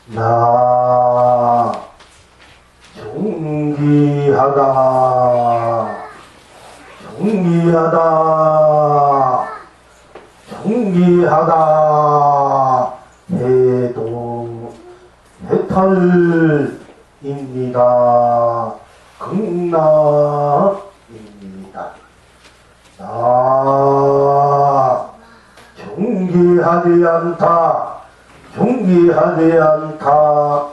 나 존귀하다 존귀하다 존귀하다 해도 해탈입니다. 극락입니다. 나 존귀하지 않다 존귀하지 않다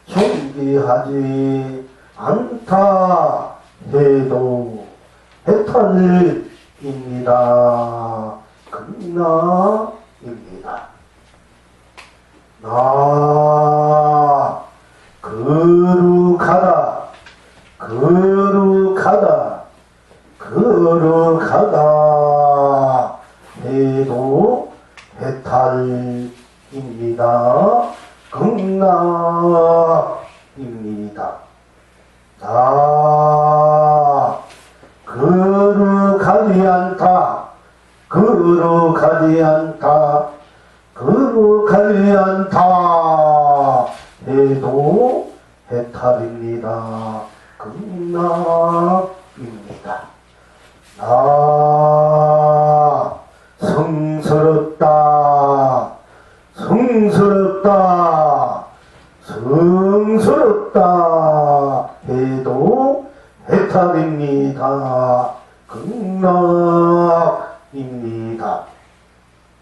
존귀하지 않다 해도 해탈입니다. 극락입니다. 나 거룩하다 거룩하다 거룩하다 해도 해탈입니다. 극락입니다. 나 거룩하지 않다 거룩하지 않다 거룩하지 않다 해도 해탈입니다. 극락입니다. 나 성스럽다 성스럽다 성스럽다 해도 해탈입니다. 극락입니다.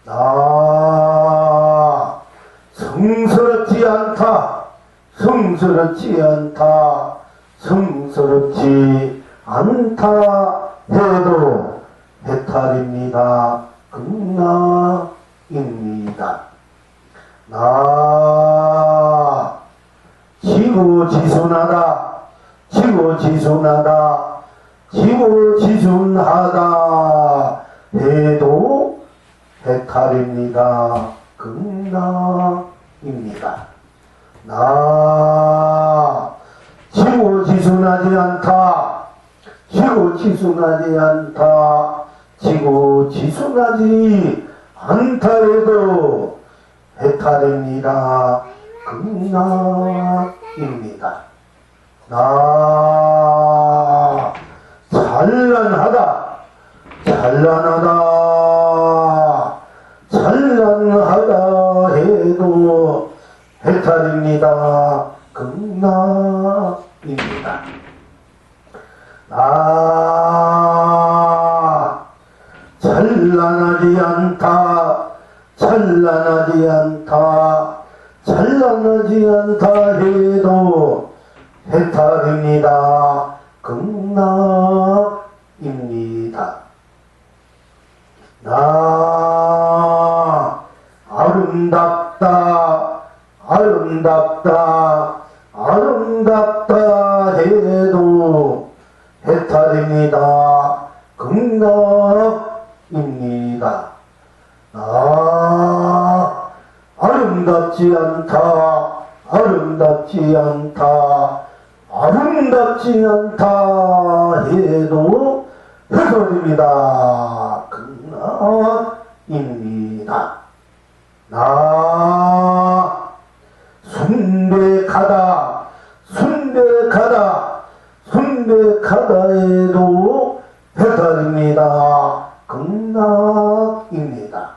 나 성스럽지 않다 성스럽지 않다 성스럽지 않다 해도 해탈입니다. 극락입니다. 나 지고지순하다 지고지순하다 지고지순하다 해도 해탈입니다. 극락입니다. 나 지고지순하지 않다 지고지순하지 않다 지고지순하지 않다 해도 해탈입니다. 극락입니다. 나 찬란하다 찬란하다 찬란하다 해도 해탈입니다. 극락입니다. 나 찬란하지 않다 찬란하지 않다 찬란하지 않다 해도 해탈입니다. 극락입니다. 나 아름답다 아름답다 아름답다 해도 해탈입니다. 극락입니다. 나 아름답지 않다 아름답지 않다 아름답지 않다 해도 해탈입니다. 극락입니다. 나 순백하다 순백하다 순백하다 해도 해탈입니다. 극락입니다.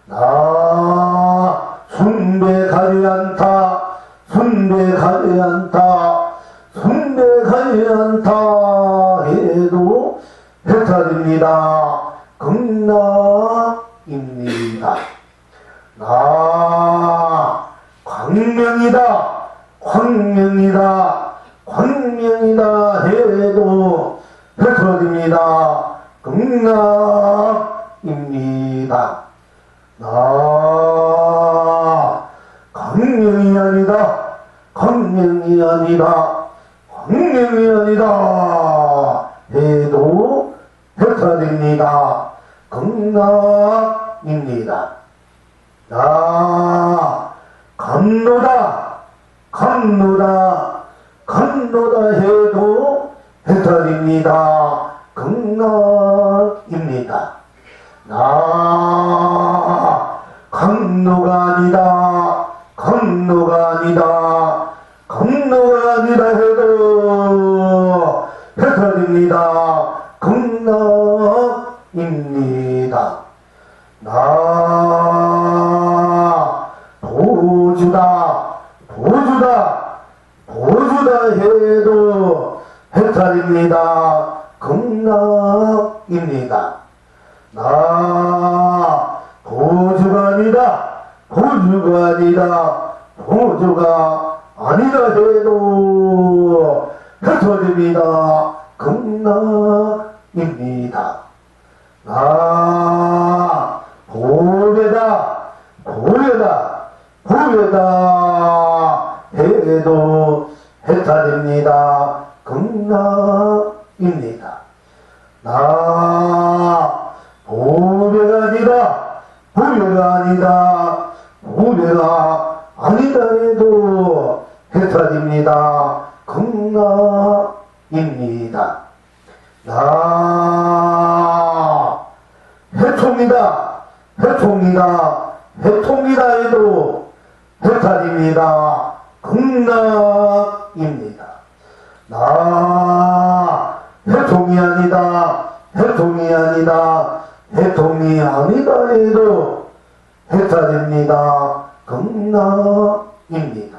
나 순백하지 않다 순백하지 않다 순백하지 않다 해도 해탈입니다. 극락입니다. 나 광명이다 광명이다 광명이다 해도 해탈입니다. 극락입니다. 나 광명이 아니다 광명이 아니다 광명이 아니다 해도 해탈입니다. 극락입니다. 나 감노다 감노다 감노다 해도 해탈입니다. 극락입니다. 나 감노가 아니다 강로가 아니다. 강로가 아니다 해도 해탈입니다. 극락입니다. 나 보주다 보주다 보주다 해도 해탈입니다. 극락입니다. 나 보주가 아니다 보주가 아니다 보주가 아니다 해도 해탈입니다. 극락입니다. 나 보배다 보배다 보배다 해도 해탈입니다. 극락입니다. 나 보배가 아니다 보배가 아니다 보배가 아니다 해도 해탈입니다. 극락입니다. 나 해통이다 해통이다 해통이다 해도 해탈입니다. 극락입니다. 나 해통이 아니다 해통이 아니다 해통이 아니다 해도 해탈입니다. 극락입니다.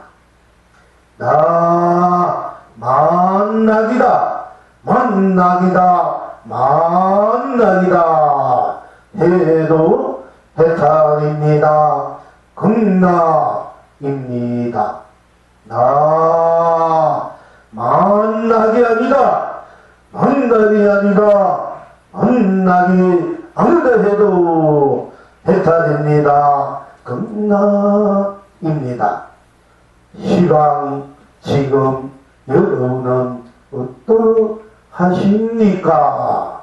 나 만락이다 만락이다 만락이다 해도 해탈입니다. 극락입니다. 나 만락이 아니다 만락이 아니다 만락이 아니다 해도 해탈입니다. 극락입니다. 시방 지금 여러분은 어떠하십니까?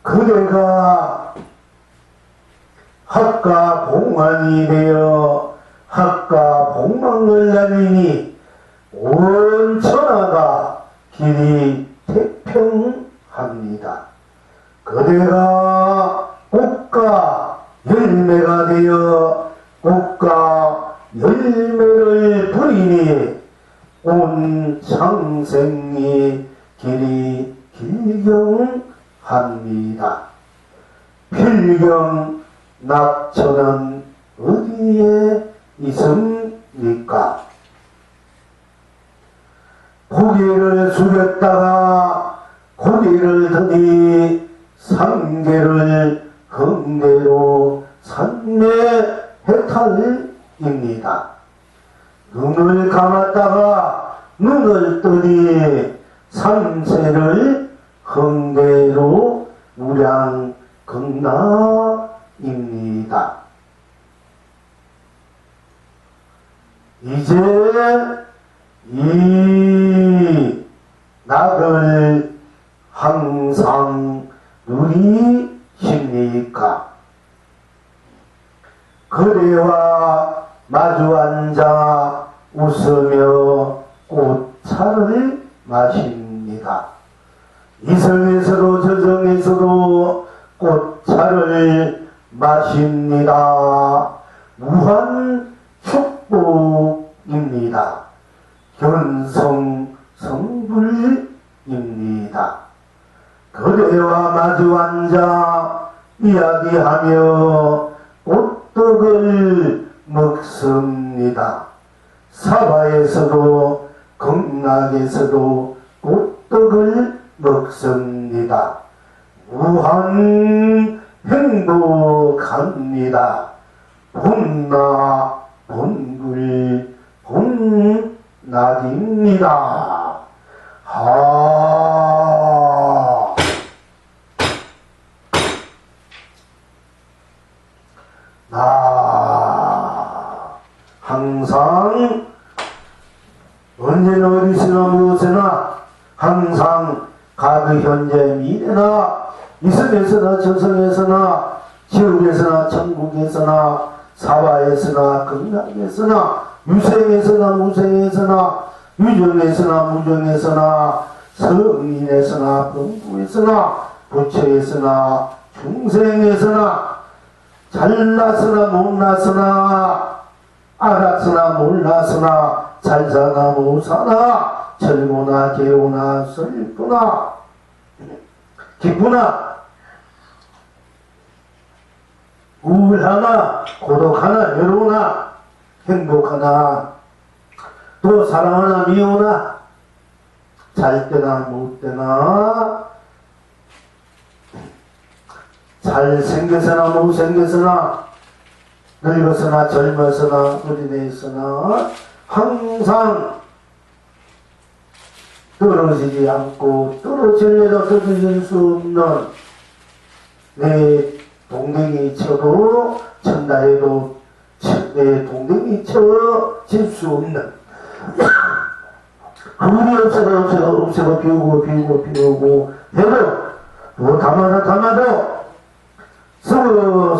그대가 학가 봉안이 되어 학가 봉망을 날리니 온 천하가 길이 태평합니다. 그대가 꽃가 열매가 되어 꽃가 열매를 부리니 온 상생이 길이 길경합니다. 필경 낙천은 어디에 있습니까? 고개를 숙였다가 고개를 드니 상계를 흥대로 산내 해탈입니다. 눈을 감았다가 눈을 뜨니 삼세를 흥대로 무량 극락입니다. 이제 이 낙을 항상 누리십니까? 그대와 마주 앉아 웃으며 꽃차를 마십니다. 이성에서도 저성에서도 꽃차를 마십니다. 무한 축복입니다. 견성 성불입니다. 그대와 마주 앉아 이야기하며 꽃떡을 먹습니다. 사바에서도 극락에서도 꽃떡을 먹습니다. 무한 행복합니다. 본나 본불 본낙입니다. 항상 언제나 어디서나 무엇에나 항상 과거 현재 미래나 이성에서나 저성에서나 지옥에서나 천국에서나 사바에서나 극락에서나 유생에서나 무생에서나 유정에서나 무정에서나 성인에서나 범부에서나 부처에서나 중생에서나 잘났으나 못났으나 알았으나 몰랐으나 잘사나 못사나 철구나 개우나 슬프나 기쁘나 우울하나 고독하나 외로우나 행복하나 또 사랑하나 미우나 잘 때나 못 때나 잘생겨서나 못생겨서나 늙어서나 젊어서나 어린애있으나 항상 떨어지지 않고 떨어질래도 떨어질 수 없는 내 동댕이 쳐도 천다 해도 내 동댕이 쳐질 수 없는 아무리 없애고 비우고 해도 또 담아도 서로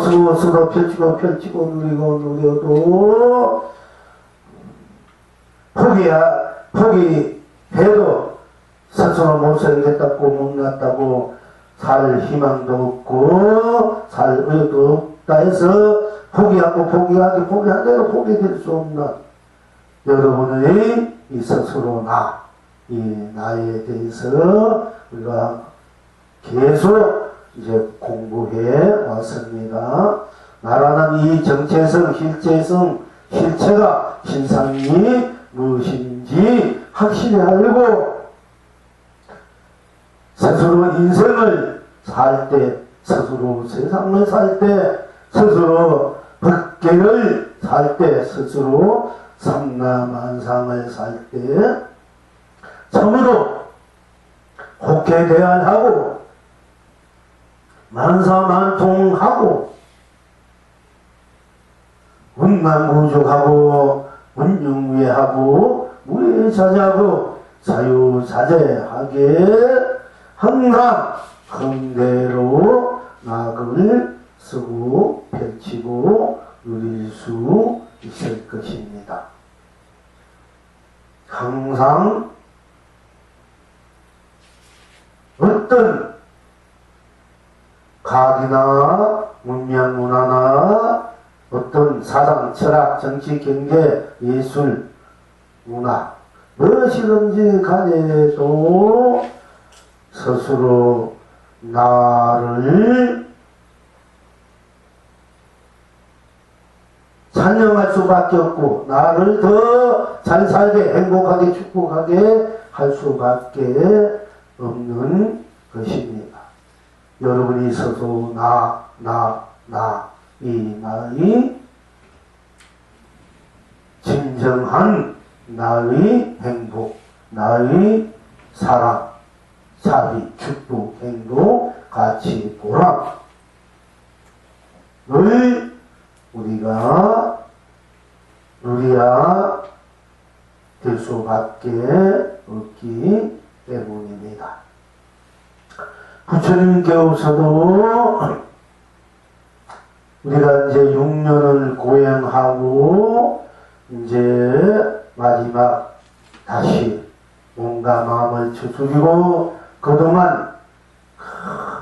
펼치고 누려도 포기해도 스스로 못생겼다고 못났다고 살 희망도 없고 살 의욕도 없다 해서 포기한 대로 포기될 수 없는 여러분의 이 스스로 이 나에 대해서 우리가 계속 이제 공부해 왔습니다. 나라는 이 정체성, 실체가 신상이 무엇인지 확실히 알고 스스로 인생을 살 때, 스스로 세상을 살 때, 스스로 법계를 살 때, 스스로 삼라만상을 살 때 참으로 혹해 대안하고 만사만통하고 운만무족하고 운영위하고 무예자자하고 자유자재하게 항상 흥대로 낙을 쓰고 펼치고 누릴 수 있을 것입니다. 항상 어떤 과학이나 문명 문화나 어떤 사상, 철학, 정치, 경제, 예술, 문화 무엇이든지 간에도 스스로 나를 찬양할 수밖에 없고 나를 더 잘 살게 행복하게 축복하게 할 수밖에 없는 것입니다. 여러분이 스스로 이 나의 진정한 나의 행복, 나의 사랑, 자비, 축복, 행복, 가치, 보람을 우리가 누려야 될 수밖에 없기 때문입니다. 부처님께서도 우리가 이제 6년을 고행하고 이제 마지막 다시 몸과 마음을 추스리고 그동안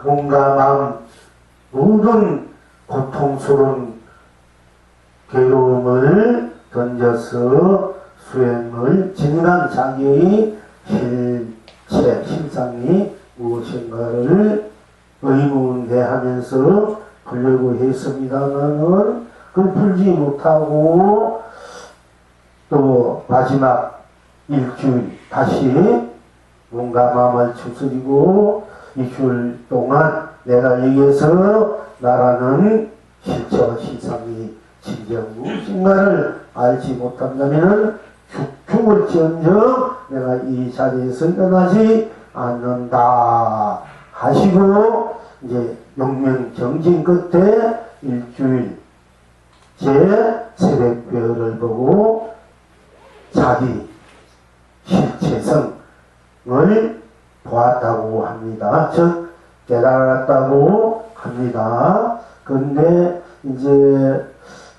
몸과 마음 모든 고통스러운 괴로움을 던져서 수행을 진행한 자기의 실상이 무엇인가를 의문대하면서 풀려고 했습니다만은 그걸 풀지 못하고 또 마지막 일주일 다시 몸과 마음을 추스리고 일주일 동안 내가 여기에서 나라는 실체와 실상이 진정 무엇인가를 알지 못한다면 죽을지언정 내가 이 자리에서 일어나지 않는다 하시고 이제 용명정진 끝에 일주일 제 새벽별을 보고 자기 실체성을 보았다고 합니다. 즉 깨달았다고 합니다. 그런데 이제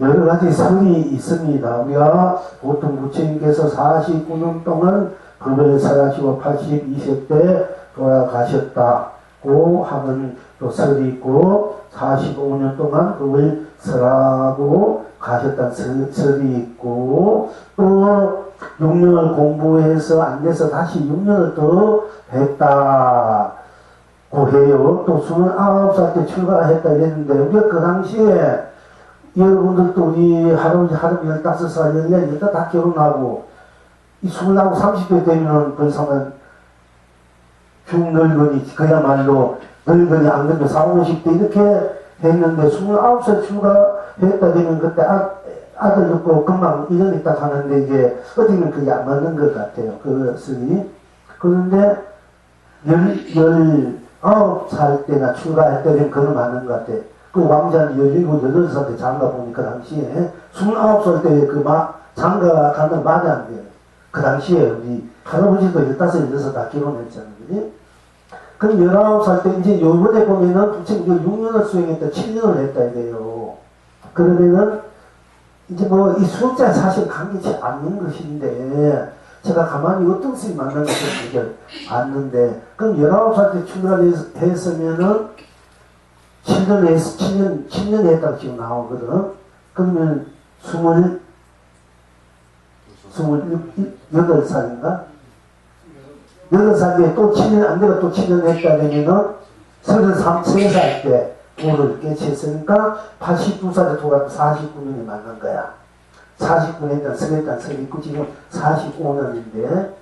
여러 가지 설이 있습니다. 우리가 보통 부처님께서 49년 동안 법을 사가시고 82세 때 돌아가셨다. 고 하는 또 설이 있고 45년 동안 그걸 설하고 가셨다는 설이 있고 또 6년을 공부해서 안 돼서 다시 6년을 더 했다고 해요. 또 29살 때 출가했다 이랬는데 우리가 그 당시에 여러분들도 우리 할아버지 15살, 14, 15 다 결혼하고 이 29, 30대 되면 벌써는 중늙은이 그야말로 늙은이 안 그래도 40, 50대 이렇게 했는데 29살 출가했다 되면 그때 아들 낳고 금방 1년 있다 가는데 이게 어디는 그게 안 맞는 것 같아요. 그것이. 그런데 19살 때나 출가할 때는 그건 맞는 것 같아. 그 왕자는 17, 18살 때 장가 보니까 당시에 29살 때 그 장가 가는 말이 안 돼요. 그 당시에 우리 할아버지도 15, 16 다 결혼했잖아요. 그지? 그럼 19살 때 이제 요번에 보면은 부처님 6년을 수행했다, 7년을 했다 이래요. 그러면은 이제 뭐 이 숫자 사실 관계치 않는 것인데 제가 가만히 어떤 스님 만난 것을 이게 않는데 그럼 19살 때 출가를 했으면은 7년 했다고 지금 나오거든. 그러면 28살인가? 8살 때 또 7년, 안 되고 또 7년 했다 되면은 33살 때 도를 깨치했으니까 89살에 돌아도 49년이 맞는 거야. 49년이면 설했단 설이 있고 지금 45년인데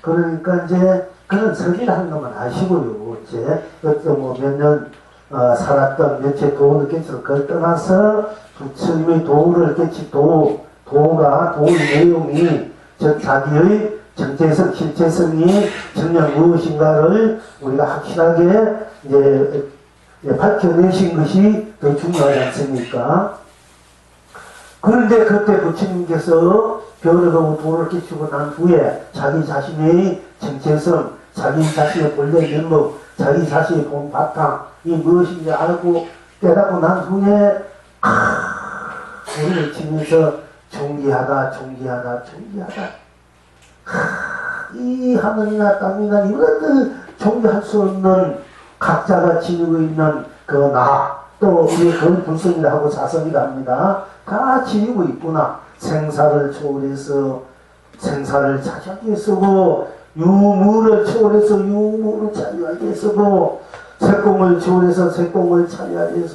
그러니까 이제 그런 설기를 하는 것만 아시고요. 이제 뭐 몇 년 살았던 몇째 도를 깨치로 그걸 떠나서 부처님의 도를 깨치 도의 내용이 자기의 정체성, 실체성이 정녕 무엇인가를 우리가 확실하게 이제 밝혀내신 것이 더 중요하지 않습니까? 그런데 그때 부처님께서 별을 하고 도를 깨치고 난 후에 자기 자신의 정체성, 자기 자신의 본래 면목, 자기 자신의 본 바탕이 무엇인지 알고 깨닫고 난 후에 소리를 치면서 존귀하다. 이 하늘이나 땅이나 이런 존귀할 수 없는 각자가 지니고 있는 그 또 우리 그건 불성이라 하고 자성이라 합니다. 다 지니고 있구나. 생사를 초월해서 생사를 자유하게 쓰고 유무를 초월해서 유무를 자유하게 쓰고 색공을 초월해서 색공을 자유하게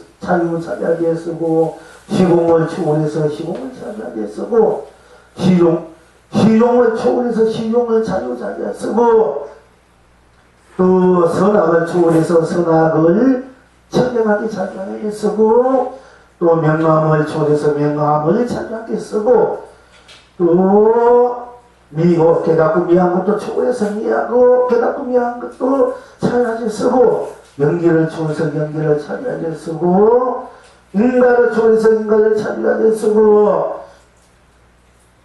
쓰고 시공을 초월해서 시공을 자유하게 쓰고 시용을 초월해서 시용을 자유하게 쓰고 또 선악을 초월해서 선악을 청정하게 자유하게 쓰고 또 명암을 초월해서 명암을 자유하게 쓰고 또 미고 깨닫고 미한 것도 초월해서 미하고 깨닫고 미한 것도 자유하게 쓰고 연기를 초월해서 연기를 자유하게 쓰고 인간을 초월해서 인간을 자유하게 쓰고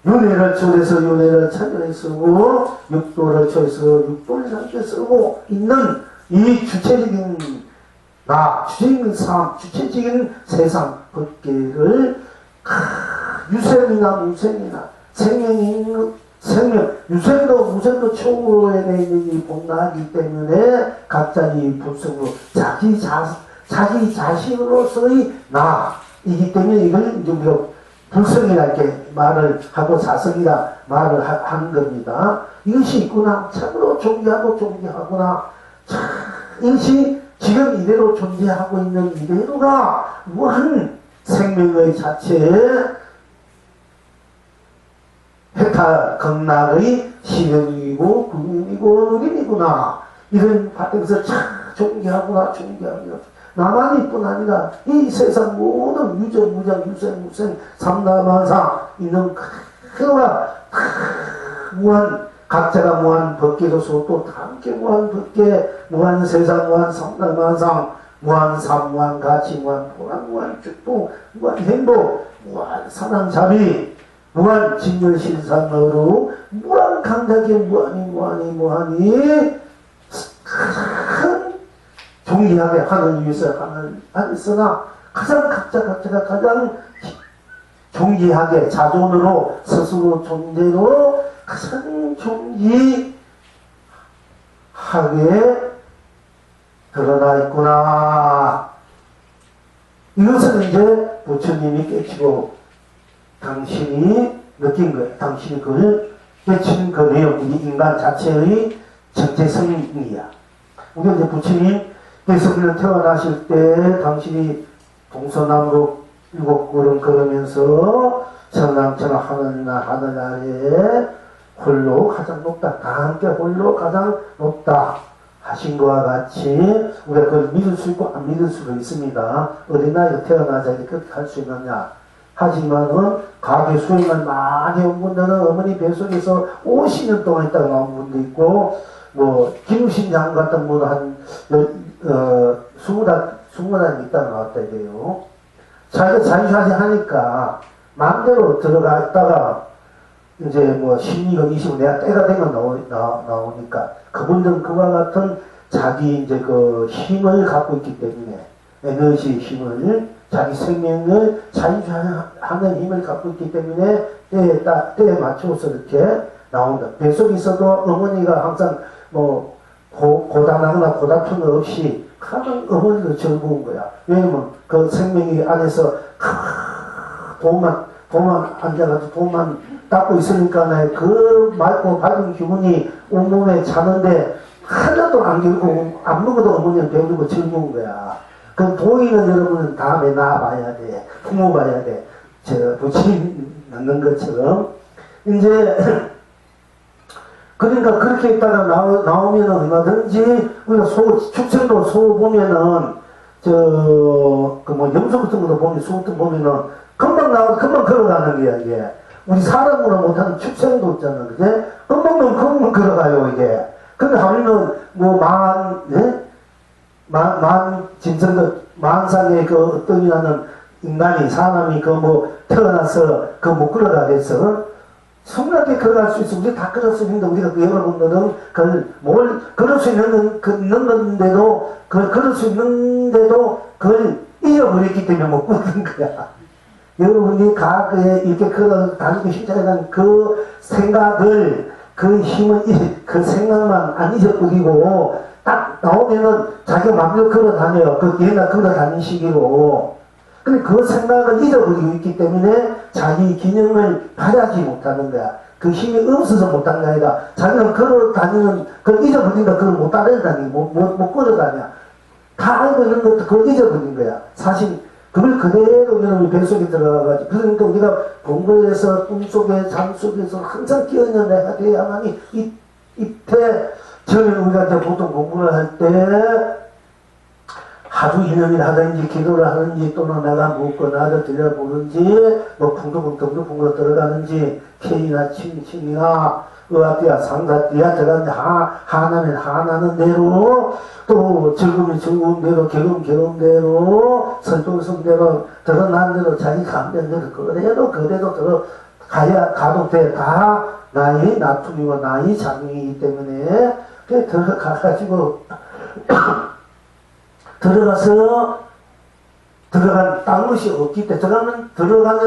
윤회를 초월해서 윤회를 자유하게 쓰고 육도를 초월해서 육도를 자유하게 쓰고 있는 이 주체적인 주체적인 삶, 주체적인 세상 법계를 유생이나 무생이나 생명, 유생도 무생도 초월해 있는 이 본나이기 때문에 각자의 불성으로 자기 자신으로서의 나이기 때문에 이걸 이제 우리가 불성이라 이렇게 말을 하고 사성이라 말을 한 겁니다. 이것이 있구나. 참으로 존귀하구나. 이것이 지금 이대로 존재하고 있는 이대로가 무한 생명의 자체에 해탈 극락의 시력이고 구름이고 누림이구나. 이런 바탕에서 참 존귀하구나. 나만이 뿐 아니라 이 세상 모든 유전, 무장, 유생, 무생, 삼다만상 있는 크와 무한 각자가 무한 법계로서 또 함께 무한 법계, 무한 세상, 무한 삼다만상, 무한 삶, 무한 가치, 무한 보람, 무한 축복, 무한 행복, 무한 사랑, 자비, 무한 진열실상으로 무한 강하게 무한히 큰 존귀하게 하늘 위에서 하늘 있으나 가장 각자가 가장 존귀하게 자존으로 스스로 존재로 가장 존귀하게 드러나 있구나. 이것은 이제 부처님이 깨치고 당신이 느낀 거예요. 당신이 그걸 깨친 그 내용, 이 인간 자체의 정체성이야. 우리 이제 부처님께서 그냥 태어나실 때 당신이 동서남북 7걸음 걸으면서 천왕천하 하늘 아래에 홀로 가장 높다. 다 함께 홀로 가장 높다. 하신 것과 같이 우리가 그걸 믿을 수 있고 안 믿을 수도 있습니다. 어린아이가 태어나자 이렇게 그렇게 할 수 있느냐. 하지만은 가계 수행을 많이 온 분들은 어머니 뱃속에서 50년 동안 있다가 나온 분도 있고 뭐 김우신 양 같은 분은 한 20달 있다가 나왔다 이래요. 자기가 자유자재 하니까 마음대로 들어갔다가 이제 뭐 12년 20년 내가 때가 되면 나오니까 그분들은 그와 같은 자기 이제 그 힘을 갖고 있기 때문에 에너지 힘을 자기 생명을 자유자재하는 힘을 갖고 있기 때문에 때에 맞춰서 이렇게 나온다. 뱃속에 있어도 어머니가 항상 뭐 고단하거나 고다툼 없이 가장 어머니도 즐거운 거야. 왜냐면 그 생명이 안에서 돈만 앉아가지고 돈만 닦고 있으니까 그 맑고 밝은 기분이 온몸에 차는데 하나도 안 길고 안 먹어도 어머니는 배우고 즐거운 거야. 그 보이는 여러분은 다음에 나와봐야 돼. 부모 봐야 돼. 저 부처님 낳는 것처럼 이제 그러니까 그렇게 있다가 나오면은 얼마든지 우리가 축생도 소 보면은 그 뭐 염소 같은 것도 보면 소 같은 보면은 금방 나와서 금방 걸어가는 거야 이게. 우리 사람으로 못하는 축생도 있잖아, 그제? 금방 걸어가요 이게. 근데 하면은 뭐 진성도 만상의 그 어떤이라는 인간이 사람이 그 뭐 태어나서 그 못 걸어가겠어. 성납게 걸어갈 수 있어. 우리 다 걸을 수 있는데, 우리가 여러분들은 걸을 수 있는 건데도, 걸을 수 있는데도, 그걸 잃어버렸기 때문에 못 걷는 거야. 여러분이 과거에 이렇게 걸어 다니고 싶다는 그 생각을, 그 힘을, 그 생각만 안 잊어버리고, 딱 나오면은 자기가 마음대로 걸어 다녀요. 그 옛날 걸어 다닌 시기로. 근데 그 생각을 잊어버리고 있기 때문에 자기 기능을 발휘하지 못하는 거야. 그 힘이 없어서 못하는 게 아니라 자기가 걸어 다니는, 그걸 잊어버리니까 그걸 못 따라다니, 못 걸어 다녀. 다 알고 있는 것도 그걸 잊어버린 거야. 사실, 그걸 그대로 여러분이 뱃속에 들어가가지고. 그러니까 우리가 공부에서, 꿈속에, 잠속에서 항상 끼어있는 내가 돼야만이 이때, 저는 우리가 이제 보통 공부를 할 때, 하루 이념을 하든지 기도를 하든지 또는 내가 묻거나 들여보는지 뭐 풍두풍 들어가는지 K나 칭칭이나 의학대야 상사대야 들어가는지 하나면 하나는 대로 또 즐거우면 즐거운 대로 괴로운 대로 선조선 대로 드러난 대로 자기 감정 대로 그대로 가도 돼. 다 나의 나툼이고 나의 작용이기 때문에 그게 들어가가지고 들어간 것이 없기 때문에, 들어간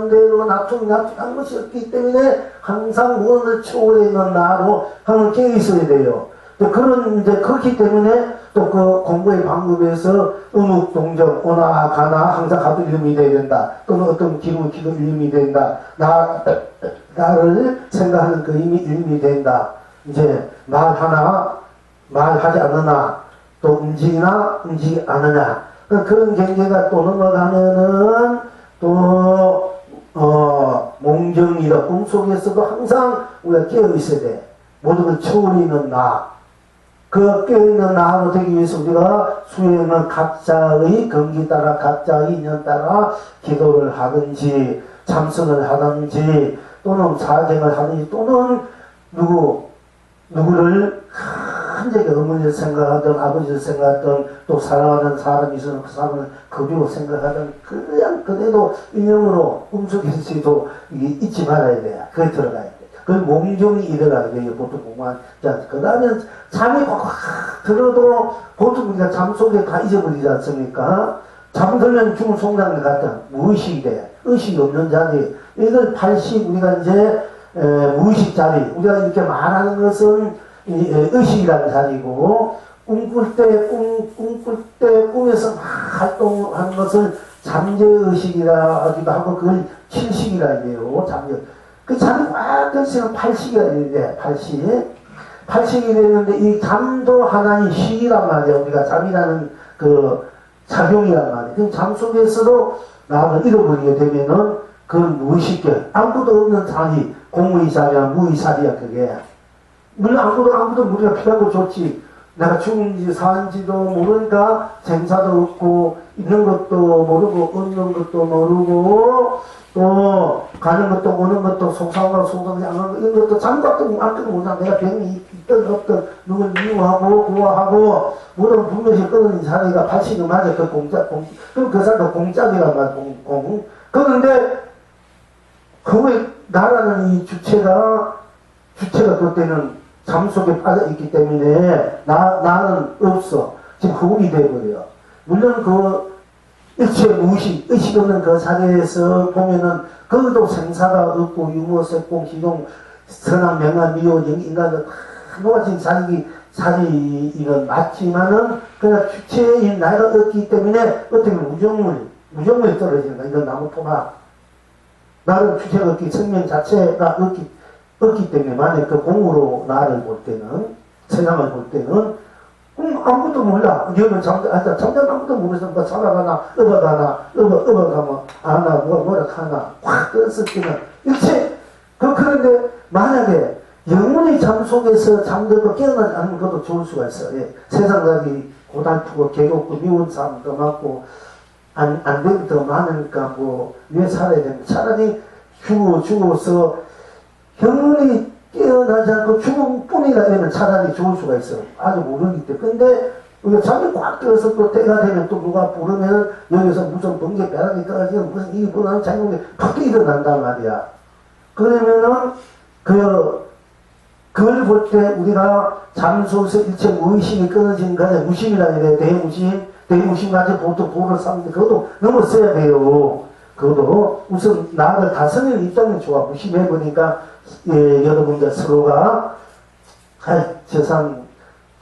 대로 난 것이 없기 때문에 항상 무언을 초월해 있는 나로 항상 깨어있어야 돼요. 그렇기 때문에 또 그 공부의 방법에서 의묵, 동정, 오나, 가나 항상 가도 이름이 돼야 된다. 또는 어떤 기도 이름이 된다. 나를 생각하는 그 이름이 된다. 이제 말하지 않으나 또 움직이나 움직이지 않느냐. 그런 경계가 또 넘어가면은 또 몽정이라 꿈속에서도 항상 우리가 깨어있어야 돼. 모든 걸 초월하는 나. 그 깨어있는 나로 되기 위해서 우리가 수행은 각자의 경기 따라 각자의 인연 따라 기도를 하든지 참선을 하든지 또는 사경을 하든지 또는 누구를 한적이 어머니를 생각하든 아버지를 생각하든 또 사랑하는 사람이 있으면 그 사람을 그리로 생각하든 그냥 그대로 인형으로 꿈속에서도 잊지 말아야 돼요. 그게 들어가야 돼. 그 몽정이 일어나야 돼요. 보통 공부한 자, 그 다음에 잠이 확 들어도 보통 우리가 잠 속에 다 잊어버리지 않습니까? 잠들면 죽은 송장을 갖다 무의식이 돼. 의식이 없는 자리. 이걸 80 우리가 이제 무의식 자리. 우리가 이렇게 말하는 것은 의식이라는 자리고 꿈꿀 때 꿈에서 막 활동하는 것을 잠재의식이라 하기도 하고 그걸 칠식이라 해요. 그 잠이 꽉 든시는 팔식이라 해야 팔식이 되는데 이 잠도 하나의 식이란 말이야. 우리가 잠이라는 그 작용이란 말이야. 그럼 잠 속에서도 나를 잃어버리게 되면은 그건 무의식계. 아무것도 없는 자리, 공무의 자리야, 무의 자리야, 그게. 물론 아무것도 우리가 필요한 거 좋지. 내가 죽은지 사는지도 모르니까 생사도 없고, 있는 것도 모르고, 없는 것도 모르고, 또, 가는 것도 오는 것도 속상하고 속상하지 않은 것, 이런 것도 잠각도 안도 못하 내가 병이 있든 없든, 누굴 미워하고, 구워하고, 모든 분명히 끊어진 자리가 80이 맞아. 그 그럼 그 사람도 공짝이란 말이야, 그런데, 그 나라는 이 주체가 그때는 잠 속에 빠져 있기 때문에 나는 없어. 지금 흑운이 되어버려요. 물론 그 일체 무의식, 의식 없는 그 자리에서 보면은 그것도 생사가 없고 유무, 색공, 기동, 선악, 명한, 미호, 인간은 똑같은 자리는 맞지만은 그냥 주체인 나이가 없기 때문에 어떻게 무정물이 떨어지는 거야. 이건 나무 토막. 나는 주체가 없기, 생명 자체가 없기 때문에 만약 그 공으로 나를 볼 때는, 세상을 볼 때는 아무것도 몰라. 너는 잠깐 아무것도 모르면서 뭐 살아가나, 업어가면 아나, 뭐라 하나, 확 떴을 때는 일체, 그런데 만약에 영혼의 잠 속에서 잠들고 깨어나지 않으면 그것도 좋을 수가 있어. 예. 세상 살기 고달프고 괴롭고 미운 사람도 많고, 안 되기 더 많으니까 왜 살아야 되는가. 차라리 죽어서 영혼이 깨어나지 않고 죽음뿐이라 하면 차라리 좋을 수가 있어. 아주 모르기 때문에. 근데 우리가 잠이 꽉 깨어서 또 때가 되면 또 누가 부르면 여기서 무슨 번개 벼락이 떨어지면 무슨 일이 일어나는 작용이 팍 일어난단 말이야. 그러면은 그걸 볼 때 우리가 잠 속에서 일체 무의식이 끊어진 거냐. 무심이라 해야 돼. 대무심 가지고 보통 보를 삼는데 그것도 넘었어야 돼요. 그것도 우선 나를 다스리는 입장이 좋아. 무심해보니까 여러분들 서로가 세상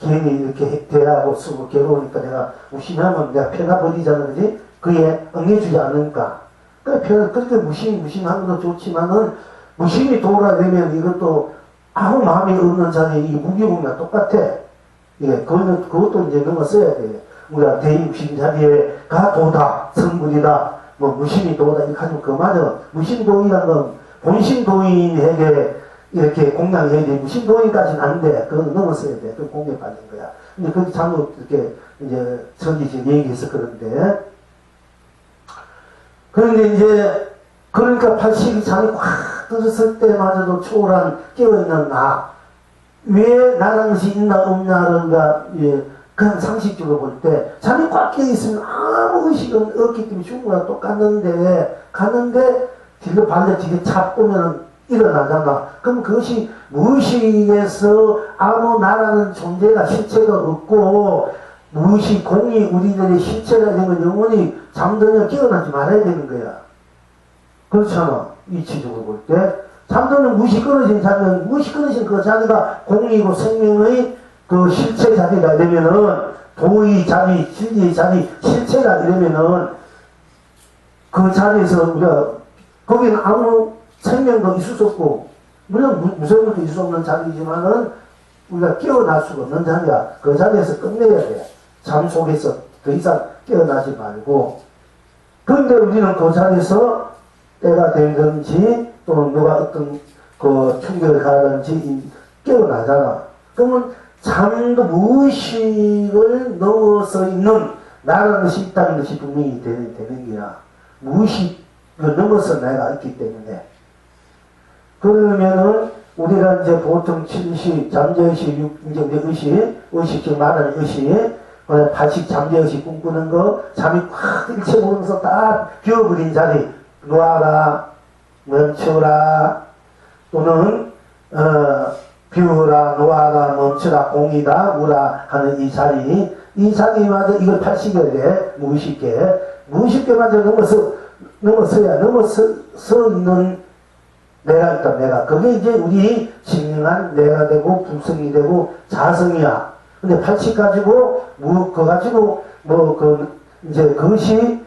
괜히 이렇게 대하고 쓰고 괴로우니까 내가 무심하면 내가 편해버리자는 거지. 그에 응해주지 않으니까. 그렇게 무심한 것도 좋지만은 무심이 돌아되면 이것도 아무 마음이 없는 자리에 이 무기공이랑 똑같아. 그것도 이제 넘어서야 돼. 우리가 대무심 자리에가 도다, 성불이다, 무심이 도다, 이렇게 하면 그마저 무심도인이라는 건 본심도인에게 이렇게 공양해야 돼. 무심도인까지는 안 돼. 그건 넘어서야 돼. 그 공에 빠진 거야. 근데 그게 잘못 이렇게 이제 전기지 얘기해서 그런데. 그런데 이제, 그러니까 80이 잠이 꽉 들었을 때마저도 초월한 깨어있는 나. 왜 나라는 것이 있나 없나를 그냥 상식적으로 볼 때 잠이 꽉 깨어있으면 아무 의식은 없기 때문에 죽은 거랑 갔는데 뒤로 발려 뒤로 잡으면 일어나잖아. 그럼 그것이 무의식에서 아무 나라는 존재가 실체가 없고 무의식 공이 우리들의 실체가 되면 영원히 잠들면 깨어나지 말아야 되는 거야. 그렇잖아. 이치적으로 볼 때 잠들면 무의식 끊어진 자리는 무의식 끊어진 그 자리가 공이고 생명의 그 실체 자리가 되면은 도의 자리, 진리의 자리, 실체가 이러면은 그 자리에서 우리가 거기는 아무 생명도 있을 수 없고 물론 무서운 것도 있을 수 없는 자리이지만은 우리가 깨어날 수가 없는 자리야. 그 자리에서 끝내야 돼. 잠 속에서 더 이상 깨어나지 말고. 그런데 우리는 그 자리에서 때가 되든지 또는 누가 어떤 그 충격을 가든지 깨어나잖아. 그러면 잠도 무의식을 넘어서 있는 나라는 것이 있다는 것이 분명히 되는 거야. 무의식을 넘어서 내가 있기 때문에. 그러면은 우리가 이제 보통 7시, 잠재의식, 의식, 즉 말하는 의식, 80 잠재의식 꿈꾸는 거, 잠이 확 일체 모르면서 딱 비워버린 자리, 놓아라, 멈춰라, 또는, 비우라, 놓아라, 멈추라, 공이다, 무라 하는 이 자리마저 이걸 80여 개, 무의식계마저 넘어서 있는 내가 있다, 내가. 그게 이제 우리 진정한 내가 되고, 불성이 되고, 자성이야. 근데 80 가지고, 그거 가지고, 이제 그것이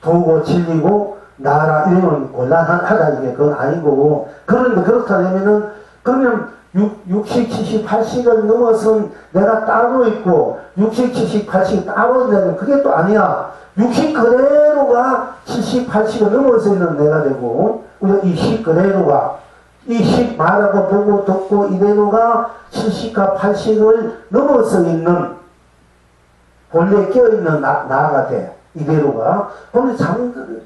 도고 진리고, 나라, 이러면 곤란하다, 이게. 그건 아니고. 그런데 그렇다면은, 그러면 60, 70, 80을 넘어선 내가 따로 있고, 60, 70, 80이 따로 있는데, 그게 또 아니야. 60 그대로가 70, 80을 넘어서 있는 내가 되고, 이 10 그대로가, 이 10 말하고 보고 듣고 이대로가 70과 80을 넘어서 있는, 본래 껴있는 나가 돼. 이대로가. 그럼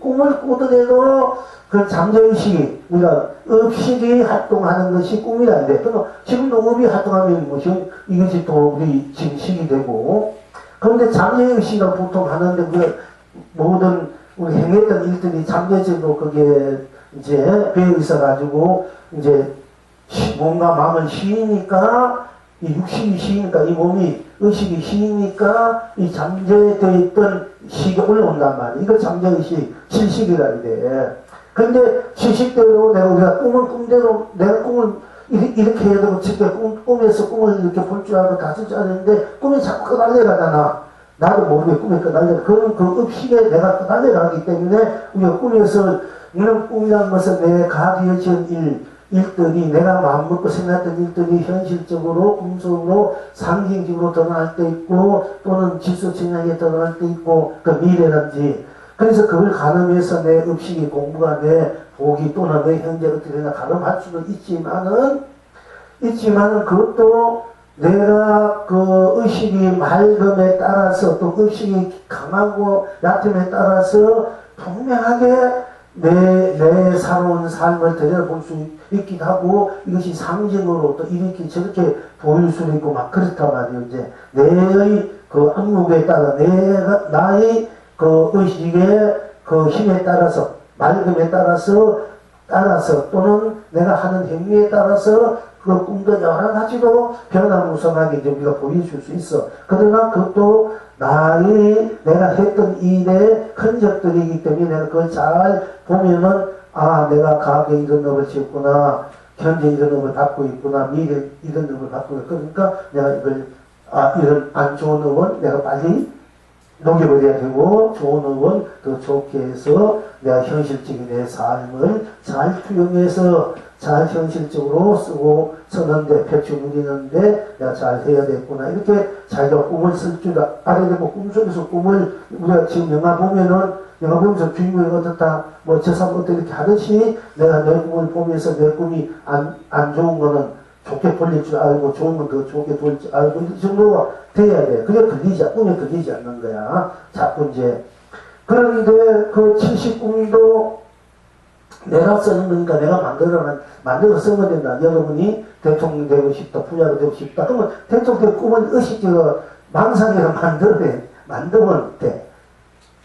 꿈을 꾸더라도 그 잠재의식이, 우리가 의식이 활동하는 것이 꿈이라는데, 그럼 지금도 의이 활동하면 이것이 또 우리 지금 식이 되고, 그런데 잠재의식을 보통 하는데, 그 모든 우리 행했던 일들이 잠재적으로 그게 이제 배어 있어가지고, 이제 뭔가 마음을 쉬니까, 이 육신이 쉬니까, 이 몸이 의식이 쉬니까, 이 잠재되어 있던 식이 올라온단 말이야. 이거 잠재의식, 실식이라 이래. 근데 지식대로 우리가 꿈을 꿈대로 내가 꿈을 이렇게 해야 되고 꿈에서 꿈을 이렇게 볼 줄 알고 다 쓸 줄 아는데 꿈이 자꾸 끄달려가잖아. 나도 모르게 꿈이 끄달려. 그런 그 의식에 내가 끄달려가기 때문에 우리가 꿈에서 이런 꿈이라는 것은 내가 가지어진 일들이 내가 마음먹고 생각했던 일들이 현실적으로 꿈속으로 상징적으로 드러날 때 있고 또는 질서정량에 드러날 때 있고 그 미래라든지 그래서 그걸 가늠해서 내 의식이 공부가 내 보기 또는 내 현재 어떻게 되나 가늠할 수는 있지만은 그것도 내가 그 의식이 맑음에 따라서 또 의식이 강하고 얕음에 따라서 분명하게 내 살아온 삶을 들여다볼 수 있기도 하고 이것이 상징으로 또 이렇게 저렇게 보일 수 있고 막 그렇단 말이에요. 이제 내의 그 악목에 따라 나의 그 의식의 그 힘에 따라서 맑음에 따라서 또는 내가 하는 행위에 따라서 그 꿈도 여러 가지로 변화무성하게 이제 우리가 보여줄 수 있어. 그러나 그것도 내가 했던 일의 흔적들이기 때문에 내가 그걸 잘 보면은 아 내가 과거에 이런 업을 지었구나 현재 이런 업을 받고 있구나 미래 이런 업을 받고 있구나 그러니까 내가 이걸 이런 안 좋은 업은 내가 빨리 녹여버려야 되고 좋은 업은 더 좋게 해서 내가 현실적인 내 삶을 잘 투영해서 잘 현실적으로 쓰고 쓰는데 펼쳐 누리는데 내가 잘 해야 되겠구나 이렇게 자기가 꿈을 쓸 줄 알아야 되고 꿈속에서 꿈을 우리가 지금 영화 보면서 주인공이 어떻다 뭐 저 사람 어떻게 이렇게 하듯이 내가 내 꿈을 보면서 내 꿈이 안 좋은 거는 좋게 돌릴 줄 알고 좋은 건 더 좋게 돌릴 줄 알고 이 정도가 돼야 돼. 그게 꿈에 걸리지 않는 거야. 자꾸 이제 그런데 그 70꿈도 내가 쓰는 거니까 내가 만들어 쓰면 된다. 여러분이 대통령 되고 싶다, 부자가 되고 싶다. 그러면 대통령 되고 꿈은 의식적으로 망상이라 만들면 돼.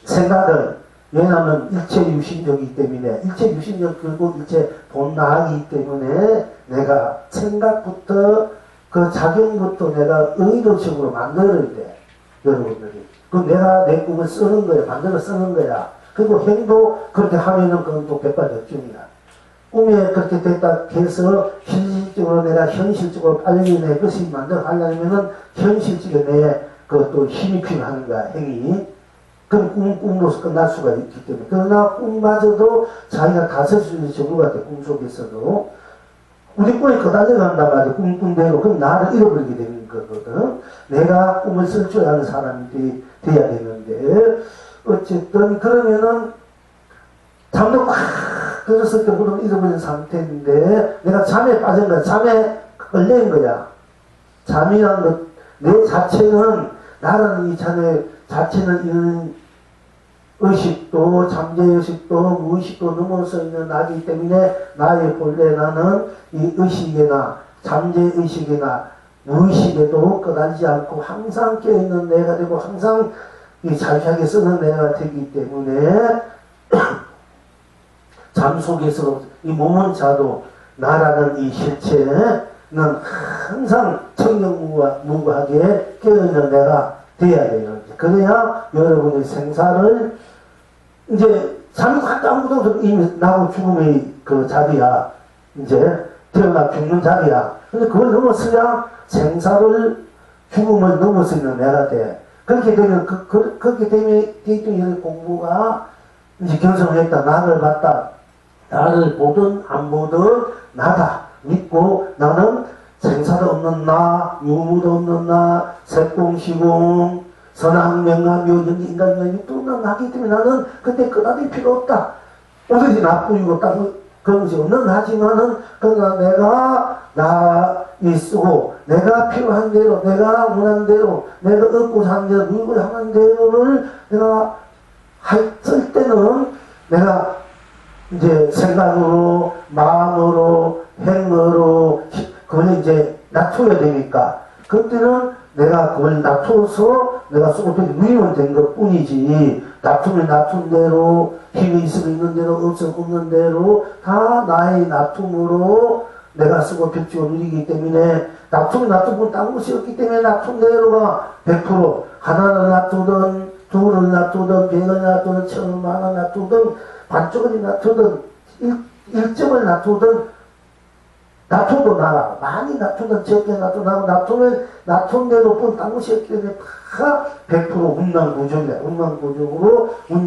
생각을. 왜냐하면 일체 유심력이기 때문에, 일체 유심력 그리고 일체 본나이기 때문에 내가 생각부터 그 작용부터 내가 의도적으로 만들어야 돼. 여러분들이. 그 내가 내 꿈을 쓰는 거야. 만들어 쓰는 거야. 그리고 행도 그렇게 하면은 그건 또 백발백중이야. 꿈에 그렇게 됐다 해서 현실적으로 내가 현실적으로 빨리 내 것이 만들어 하려면은 현실적으로 내 그것도 힘이 필요한 거야. 행위. 그럼 꿈으로서 끝날 수가 있기 때문에. 그러나 꿈마저도 자기가 다스릴 수 있는 정도가 돼. 꿈속에서도. 우리 꿈에 거달려간단 말이야. 꿈대로. 그럼 나를 잃어버리게 되는 거거든. 내가 꿈을 쓸 줄 아는 사람이 돼야 되는데. 어쨌든 그러면은 잠도 꽉 들었을 때 무릎 잃어버린 상태인데 내가 잠에 빠진 거야. 잠에 걸린 거야. 잠이란 것, 내 자체는 나라는 이 자체는 이런 의식도 잠재의식도 무의식도 넘어서 있는 나이기 때문에 나의 본래 나는 이 의식이나 잠재의식이나 무의식에도 끄달리지 않고 항상 껴있는 내가 되고 항상 이 자유하게 쓰는 내가 되기 때문에 잠 속에서 이 몸은 자도 나라는 이 실체는 항상 청정무구하게 깨어있는 내가 돼야 돼요. 그래야 여러분의 생사를 이제 잠이 확 아무도 이미 나고 죽음의 그 자리야. 이제 태어나 죽는 자리야. 근데 그걸 넘어서야 생사를 죽음을 넘어서는 내가 돼. 그렇게 되면, 그렇게 되면 공부가 이제 결정을 했다. 나를 봤다. 나를 보든 안 보든 나다. 믿고 나는 생사도 없는 나, 유무도 없는 나, 색공시공, 선악명암, 요전 인간명이 또 나기 때문에 나는 그때 그다지 필요 없다. 오히려 나쁘고 딱 그런 것이 없는 하지만은 그러나 내가 나이 쓰고 내가 필요한 대로 내가 원하는 대로 내가 얻고 사는 대로 누리고 하는 대로를 내가 할 때는 내가 이제 생각으로 마음으로 행으로 그걸 이제 낮춰야 되니까 그때는 내가 그걸 낮춰서 내가 소고백이 누리면 된 것 뿐이지 낮추면 낮춘 대로 힘이 있으면 있는 대로 없는 대로 다 나의 낮춤으로 내가 쓰고 벽지고 누리기 때문에 낮추면 낮추면 딴 것이 없기 때문에 낮춘 대로가 100% 하나를 낮추든 둘을 낮추든 100을 낮추든 1000을 만을 낮추든 반쪽을 낮추든 1점을 낮추든 낮춰도 나가. 많이 낮추든 적게 낮춰도 낮추면 낮춘 대로 딴 것이 없기 때문에 다 100% 운명구조이다. 운명구조로